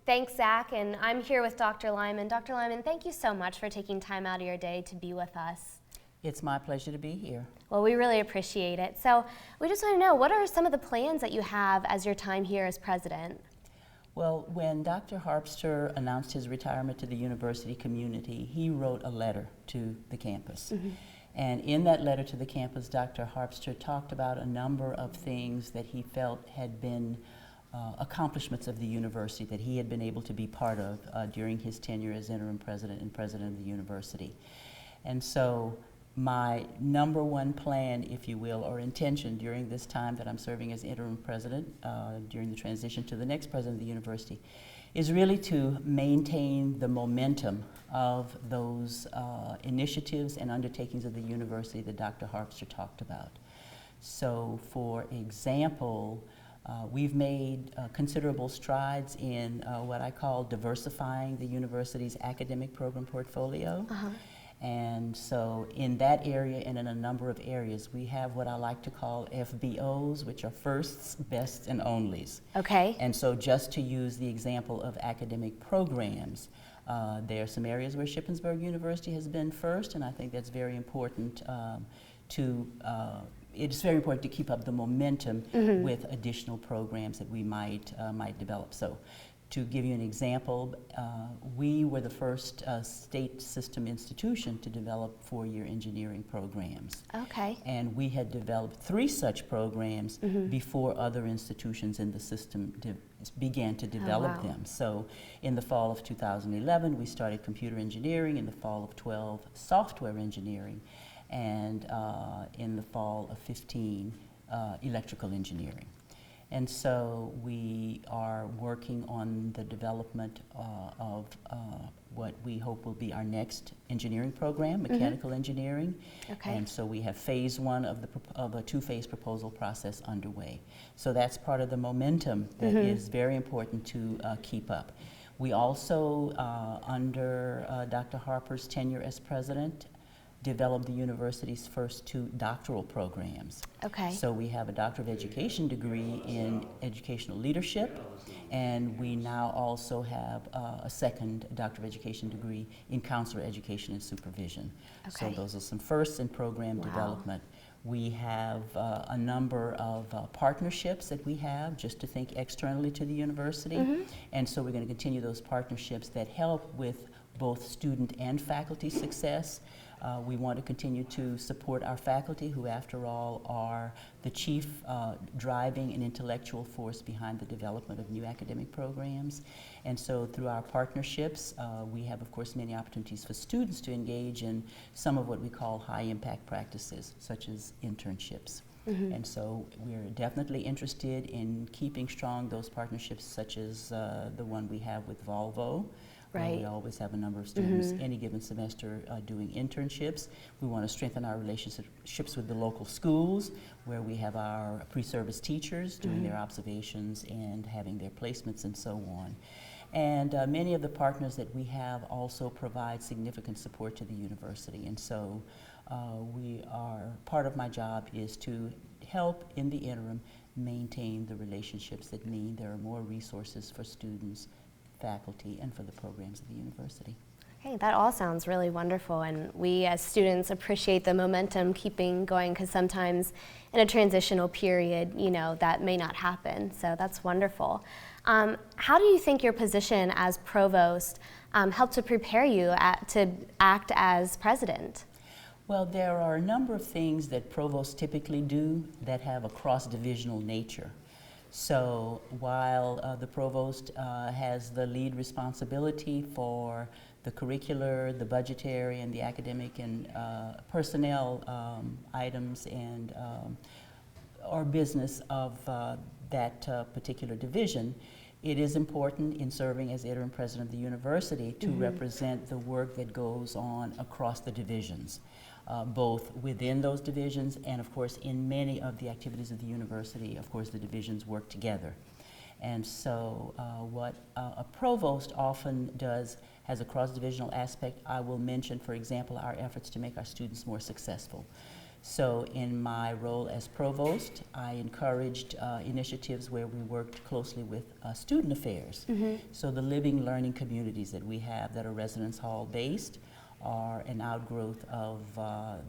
Thanks, Zach, and I'm here with Dr. Lyman. Dr. Lyman, thank you so much for taking time out of your day to be with us. It's my pleasure to be here. Well, we really appreciate it. So we just want to know, what are some of the plans that you have as your time here as president? Well, when Dr. Harpster announced his retirement to the university community, he wrote a letter to the campus. And in that letter to the campus, Dr. Harpster talked about a number of things that he felt had been accomplishments of the university that he had been able to be part of during his tenure as interim president and president of the university. And so my number one plan, if you will, or intention during this time that I'm serving as interim president, during the transition to the next president of the university, is really to maintain the momentum of those initiatives and undertakings of the university that Dr. Harpster talked about. So, for example, we've made considerable strides in what I call diversifying the university's academic program portfolio. And so in that area and in a number of areas, we have what I like to call FBOs, which are firsts, bests, and onlys. Okay. And so just to use the example of academic programs, there are some areas where Shippensburg University has been first, and I think that's very important it's very important to keep up the momentum with additional programs that we might develop. So, to give you an example, we were the first state system institution to develop four-year engineering programs. Okay. And we had developed 3 such programs before other institutions in the system began to develop them. So in the fall of 2011, we started computer engineering, in the fall of 12, software engineering, and in the fall of 15, electrical engineering. And so we are working on the development of what we hope will be our next engineering program, mechanical engineering. Okay. And so we have phase 1 of a 2-phase proposal process underway. So that's part of the momentum that is very important to keep up. We also, under Dr. Harper's tenure as president, developed the university's first 2 doctoral programs. Okay. So we have a Doctor of Education degree in educational leadership, and we now also have a second Doctor of Education degree in counselor education and supervision. Okay. So those are some firsts in program development. We have a number of partnerships that we have, just to think externally to the university. And so we're going to continue those partnerships that help with both student and faculty success. We want to continue to support our faculty, who after all are the chief driving and intellectual force behind the development of new academic programs. And so through our partnerships, we have of course many opportunities for students to engage in some of what we call high impact practices, such as internships. And so we're definitely interested in keeping strong those partnerships, such as the one we have with Volvo. Right. We always have a number of students any given semester doing internships. We want to strengthen our relationships with the local schools, where we have our pre-service teachers doing their observations and having their placements and so on. And many of the partners that we have also provide significant support to the university. And so part of my job is to help in the interim maintain the relationships that mean there are more resources for students, faculty, and for the programs of the university. Okay, that all sounds really wonderful, and we as students appreciate the momentum keeping going, because sometimes in a transitional period, you know, that may not happen, so that's wonderful. How do you think your position as provost helped to prepare you to act as president? Well, there are a number of things that provosts typically do that have a cross-divisional nature. So while the provost has the lead responsibility for the curricular, the budgetary, and the academic and personnel items and or business of that particular division, it is important in serving as interim president of the university to represent the work that goes on across the divisions. Both within those divisions and, of course, in many of the activities of the university, of course, the divisions work together. And so what a provost often does has a cross-divisional aspect. I will mention, for example, our efforts to make our students more successful. So in my role as provost, I encouraged initiatives where we worked closely with student affairs. So the living, learning communities that we have that are residence hall based are an outgrowth of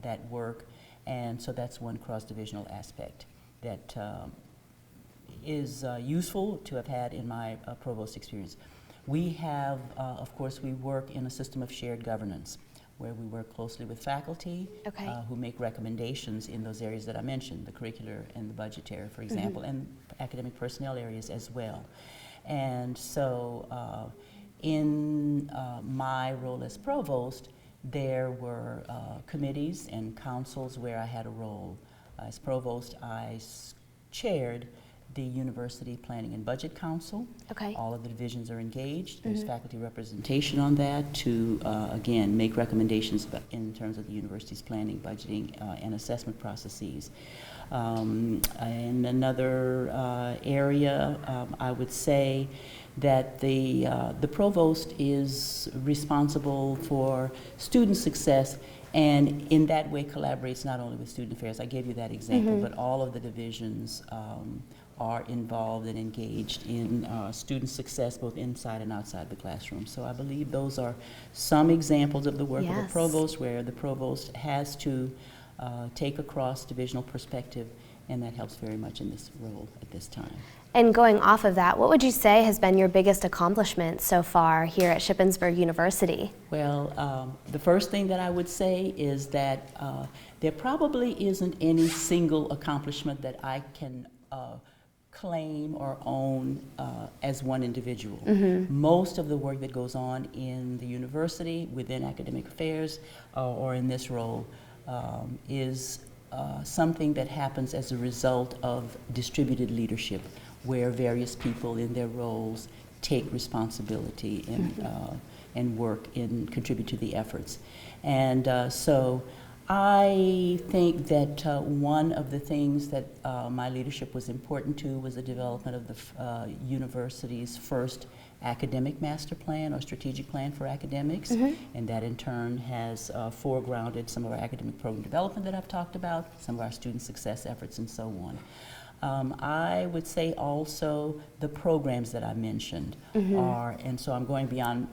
that work. And so that's one cross-divisional aspect that is useful to have had in my provost experience. We have, of course, we work in a system of shared governance where we work closely with faculty who make recommendations in those areas that I mentioned, the curricular and the budgetary, for example, and academic personnel areas as well. And so in my role as provost, there were committees and councils where I had a role. As provost, I chaired the University Planning and Budget Council. All of the divisions are engaged. There's faculty representation on that to, again, make recommendations in terms of the university's planning, budgeting, and assessment processes. In another area, I would say that the provost is responsible for student success, and in that way collaborates not only with student affairs, I gave you that example, but all of the divisions are involved and engaged in student success both inside and outside the classroom. So I believe those are some examples of the work of a provost, where the provost has to take a cross-divisional perspective, and that helps very much in this role at this time. And going off of that, what would you say has been your biggest accomplishment so far here at Shippensburg University? Well, the first thing that I would say is that there probably isn't any single accomplishment that I can claim or own as one individual. Most of the work that goes on in the university, within academic affairs, or in this role, is something that happens as a result of distributed leadership, where various people in their roles take responsibility and work and contribute to the efforts. And so I think that one of the things that my leadership was important to was the development of the university's first academic master plan or strategic plan for academics, and that in turn has foregrounded some of our academic program development that I've talked about, some of our student success efforts, and so on. I would say also the programs that I mentioned are, and so I'm going beyond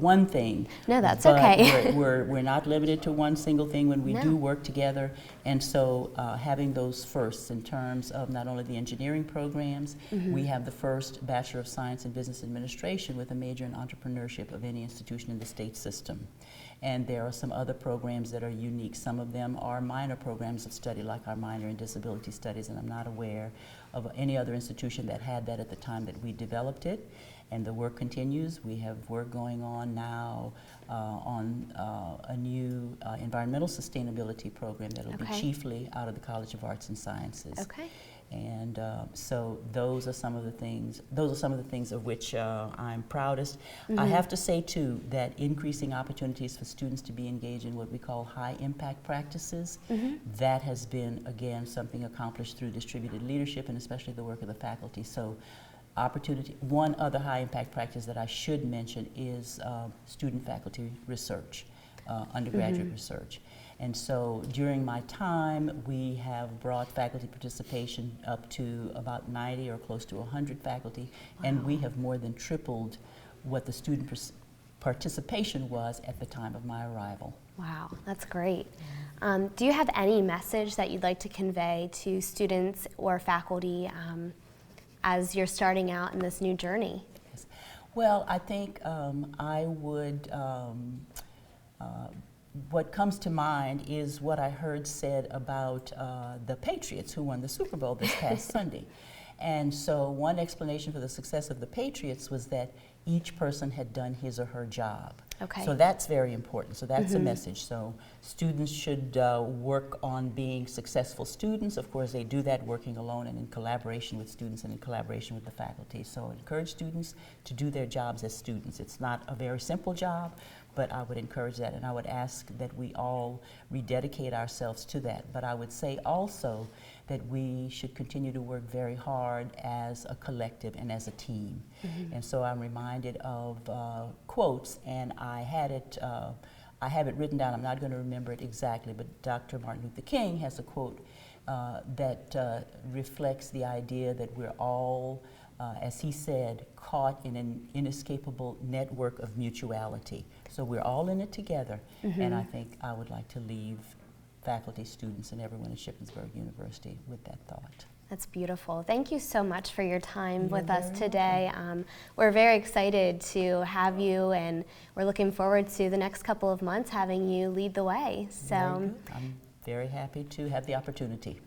one thing. No, that's but okay. we're not limited to one single thing when we do work together, and so having those firsts in terms of not only the engineering programs, we have the first Bachelor of Science in Business Administration with a major in entrepreneurship of any institution in the state system. And there are some other programs that are unique. Some of them are minor programs of study, like our minor in disability studies, and I'm not aware of any other institution that had that at the time that we developed it. And the work continues. We have work going on now on a new environmental sustainability program that will be chiefly out of the College of Arts and Sciences. And so those are some of the things. Those are some of the things of which I'm proudest. I have to say too that increasing opportunities for students to be engaged in what we call high impact practices, that has been again something accomplished through distributed leadership and especially the work of the faculty. So opportunity. One other high impact practice that I should mention is student faculty research, undergraduate research. And so during my time, we have brought faculty participation up to about 90 or close to 100 faculty, and we have more than tripled what the student participation was at the time of my arrival. Wow, that's great. Do you have any message that you'd like to convey to students or faculty as you're starting out in this new journey? Yes. Well, I think I would what comes to mind is what I heard said about the Patriots who won the Super Bowl this past Sunday. And so one explanation for the success of the Patriots was that each person had done his or her job. So that's very important. So that's a message. So students should work on being successful students. Of course, they do that working alone and in collaboration with students and in collaboration with the faculty. So encourage students to do their jobs as students. It's not a very simple job, but I would encourage that, and I would ask that we all rededicate ourselves to that. But I would say also that we should continue to work very hard as a collective and as a team. And so I'm reminded of quotes, and I had it I have it written down, I'm not going to remember it exactly, but Dr. Martin Luther King has a quote that reflects the idea that we're all, as he said, caught in an inescapable network of mutuality. So we're all in it together, and I think I would like to leave faculty, students, and everyone at Shippensburg University with that thought. That's beautiful. Thank you so much for your time You're with us very today. We're very excited to have you, and we're looking forward to the next couple of months having you lead the way. So I'm very happy to have the opportunity.